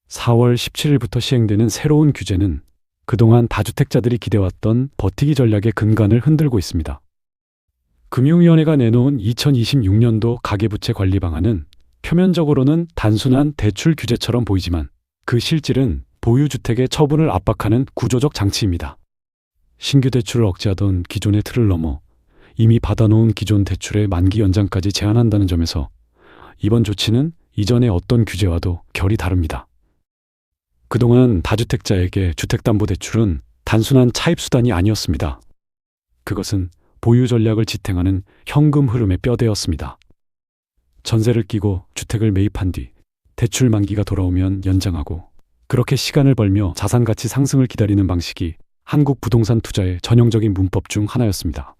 4월 17일부터 시행되는 새로운 규제는 그동안 다주택자들이 기대왔던 버티기 전략의 근간을 흔들고 있습니다. 금융위원회가 내놓은 2026년도 가계부채 관리 방안은 표면적으로는 단순한 대출 규제처럼 보이지만 그 실질은 보유주택의 처분을 압박하는 구조적 장치입니다. 신규 대출을 억제하던 기존의 틀을 넘어 이미 받아놓은 기존 대출의 만기 연장까지 제한한다는 점에서 이번 조치는 이전의 어떤 규제와도 결이 다릅니다. 그동안 다주택자에게 주택담보대출은 단순한 차입수단이 아니었습니다. 그것은 보유 전략을 지탱하는 현금 흐름의 뼈대였습니다. 전세를 끼고 주택을 매입한 뒤 대출 만기가 돌아오면 연장하고 그렇게 시간을 벌며 자산 가치 상승을 기다리는 방식이 한국 부동산 투자의 전형적인 문법 중 하나였습니다.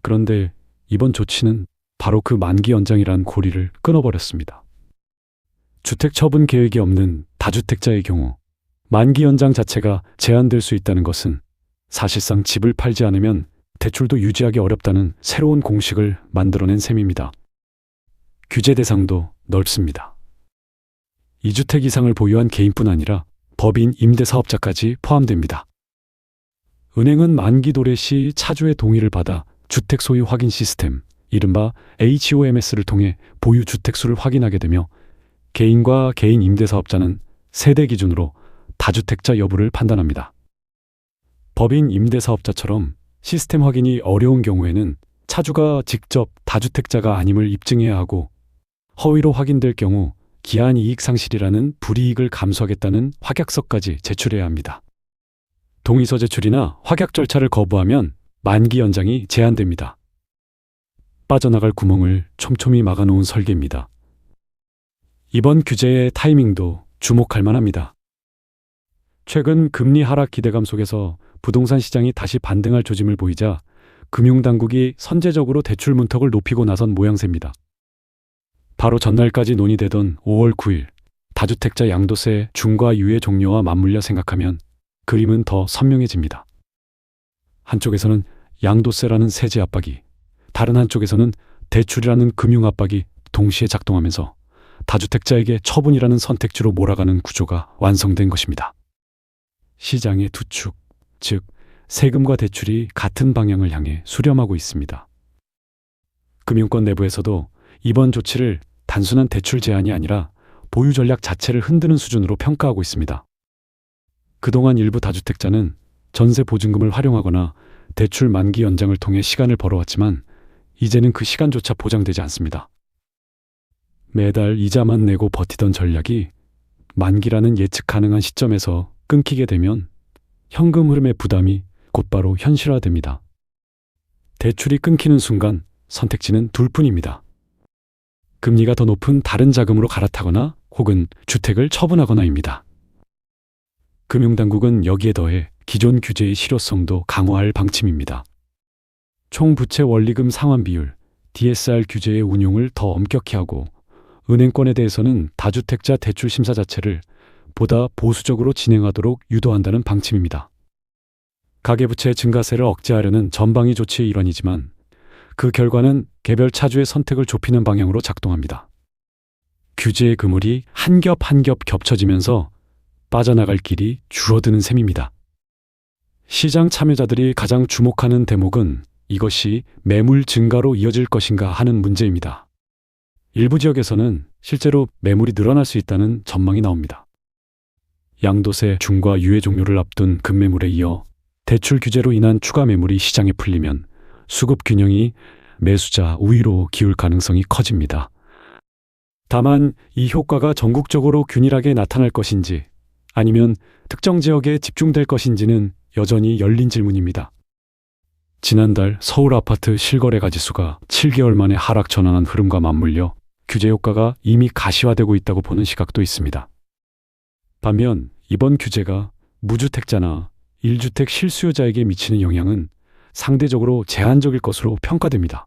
그런데 이번 조치는 바로 그 만기 연장이란 고리를 끊어버렸습니다. 주택 처분 계획이 없는 다주택자의 경우 만기 연장 자체가 제한될 수 있다는 것은 사실상 집을 팔지 않으면 대출도 유지하기 어렵다는 새로운 공식을 만들어낸 셈입니다. 규제 대상도 넓습니다. 2주택 이상을 보유한 개인뿐 아니라 법인 임대사업자까지 포함됩니다. 은행은 만기 도래 시 차주의 동의를 받아 주택 소유 확인 시스템, 이른바 HOMS를 통해 보유 주택수를 확인하게 되며 개인과 개인 임대사업자는 세대 기준으로 다주택자 여부를 판단합니다. 법인 임대사업자처럼 시스템 확인이 어려운 경우에는 차주가 직접 다주택자가 아님을 입증해야 하고 허위로 확인될 경우 기한 이익 상실이라는 불이익을 감수하겠다는 확약서까지 제출해야 합니다. 동의서 제출이나 확약 절차를 거부하면 만기 연장이 제한됩니다. 빠져나갈 구멍을 촘촘히 막아놓은 설계입니다. 이번 규제의 타이밍도 주목할 만합니다. 최근 금리 하락 기대감 속에서 부동산 시장이 다시 반등할 조짐을 보이자 금융당국이 선제적으로 대출 문턱을 높이고 나선 모양새입니다. 바로 전날까지 논의되던 5월 9일 다주택자 양도세 중과 유예 종료와 맞물려 생각하면 그림은 더 선명해집니다. 한쪽에서는 양도세라는 세제 압박이, 다른 한쪽에서는 대출이라는 금융 압박이 동시에 작동하면서 다주택자에게 처분이라는 선택지로 몰아가는 구조가 완성된 것입니다. 시장의 두 축, 즉 세금과 대출이 같은 방향을 향해 수렴하고 있습니다. 금융권 내부에서도 이번 조치를 단순한 대출 제한이 아니라 보유 전략 자체를 흔드는 수준으로 평가하고 있습니다. 그동안 일부 다주택자는 전세 보증금을 활용하거나 대출 만기 연장을 통해 시간을 벌어왔지만 이제는 그 시간조차 보장되지 않습니다. 매달 이자만 내고 버티던 전략이 만기라는 예측 가능한 시점에서 끊기게 되면 현금 흐름의 부담이 곧바로 현실화됩니다. 대출이 끊기는 순간 선택지는 둘뿐입니다. 금리가 더 높은 다른 자금으로 갈아타거나 혹은 주택을 처분하거나입니다. 금융당국은 여기에 더해 기존 규제의 실효성도 강화할 방침입니다. 총부채 원리금 상환 비율, DSR 규제의 운용을 더 엄격히 하고 은행권에 대해서는 다주택자 대출 심사 자체를 보다 보수적으로 진행하도록 유도한다는 방침입니다. 가계부채 증가세를 억제하려는 전방위 조치의 일환이지만 그 결과는 개별 차주의 선택을 좁히는 방향으로 작동합니다. 규제의 그물이 한 겹 한 겹 겹쳐지면서 빠져나갈 길이 줄어드는 셈입니다. 시장 참여자들이 가장 주목하는 대목은 이것이 매물 증가로 이어질 것인가 하는 문제입니다. 일부 지역에서는 실제로 매물이 늘어날 수 있다는 전망이 나옵니다. 양도세 중과 유예 종료를 앞둔 급매물에 이어 대출 규제로 인한 추가 매물이 시장에 풀리면 수급 균형이 매수자 우위로 기울 가능성이 커집니다. 다만 이 효과가 전국적으로 균일하게 나타날 것인지 아니면 특정 지역에 집중될 것인지는 여전히 열린 질문입니다. 지난달 서울 아파트 실거래가 지수가 7개월 만에 하락 전환한 흐름과 맞물려 규제 효과가 이미 가시화되고 있다고 보는 시각도 있습니다. 반면 이번 규제가 무주택자나 1주택 실수요자에게 미치는 영향은 상대적으로 제한적일 것으로 평가됩니다.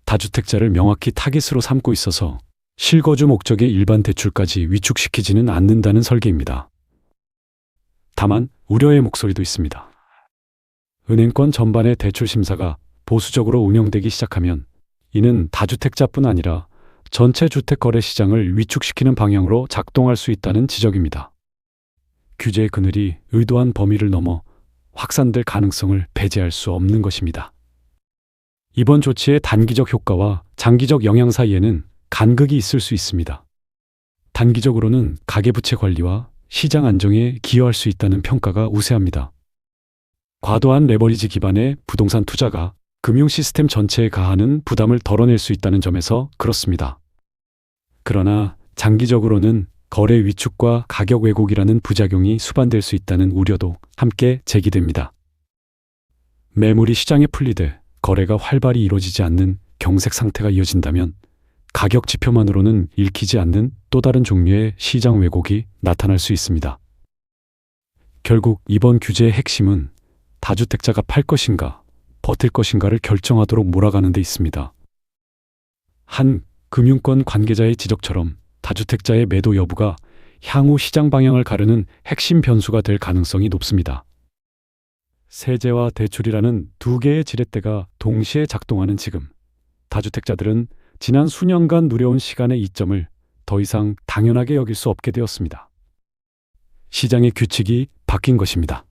다주택자를 명확히 타깃으로 삼고 있어서 실거주 목적의 일반 대출까지 위축시키지는 않는다는 설계입니다. 다만 우려의 목소리도 있습니다. 은행권 전반의 대출 심사가 보수적으로 운영되기 시작하면 이는 다주택자뿐 아니라 전체 주택 거래 시장을 위축시키는 방향으로 작동할 수 있다는 지적입니다. 규제의 그늘이 의도한 범위를 넘어 확산될 가능성을 배제할 수 없는 것입니다. 이번 조치의 단기적 효과와 장기적 영향 사이에는 간극이 있을 수 있습니다. 단기적으로는 가계부채 관리와 시장 안정에 기여할 수 있다는 평가가 우세합니다. 과도한 레버리지 기반의 부동산 투자가 금융 시스템 전체에 가하는 부담을 덜어낼 수 있다는 점에서 그렇습니다. 그러나 장기적으로는 거래 위축과 가격 왜곡이라는 부작용이 수반될 수 있다는 우려도 함께 제기됩니다. 매물이 시장에 풀리되 거래가 활발히 이루어지지 않는 경색 상태가 이어진다면 가격 지표만으로는 읽히지 않는 또 다른 종류의 시장 왜곡이 나타날 수 있습니다. 결국 이번 규제의 핵심은 다주택자가 팔 것인가, 버틸 것인가를 결정하도록 몰아가는 데 있습니다. 한 금융권 관계자의 지적처럼 다주택자의 매도 여부가 향후 시장 방향을 가르는 핵심 변수가 될 가능성이 높습니다. 세제와 대출이라는 두 개의 지렛대가 동시에 작동하는 지금, 다주택자들은 지난 수년간 누려온 시간의 이점을 더 이상 당연하게 여길 수 없게 되었습니다. 시장의 규칙이 바뀐 것입니다.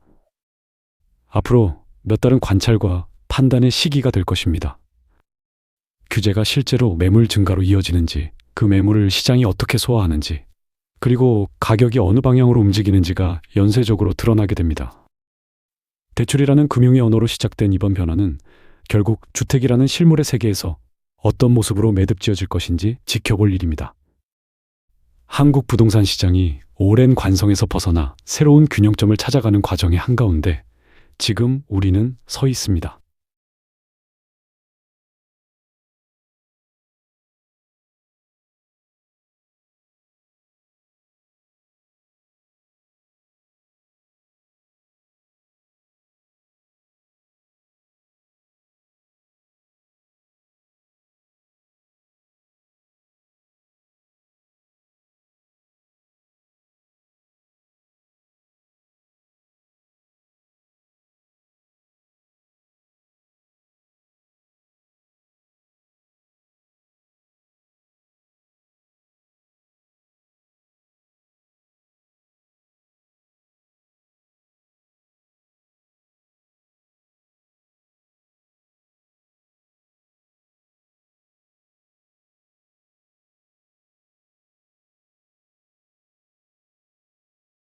앞으로 몇 달은 관찰과 판단의 시기가 될 것입니다. 규제가 실제로 매물 증가로 이어지는지, 그 매물을 시장이 어떻게 소화하는지, 그리고 가격이 어느 방향으로 움직이는지가 연쇄적으로 드러나게 됩니다. 대출이라는 금융의 언어로 시작된 이번 변화는 결국 주택이라는 실물의 세계에서 어떤 모습으로 매듭지어질 것인지 지켜볼 일입니다. 한국 부동산 시장이 오랜 관성에서 벗어나 새로운 균형점을 찾아가는 과정의 한가운데 지금 우리는 서 있습니다.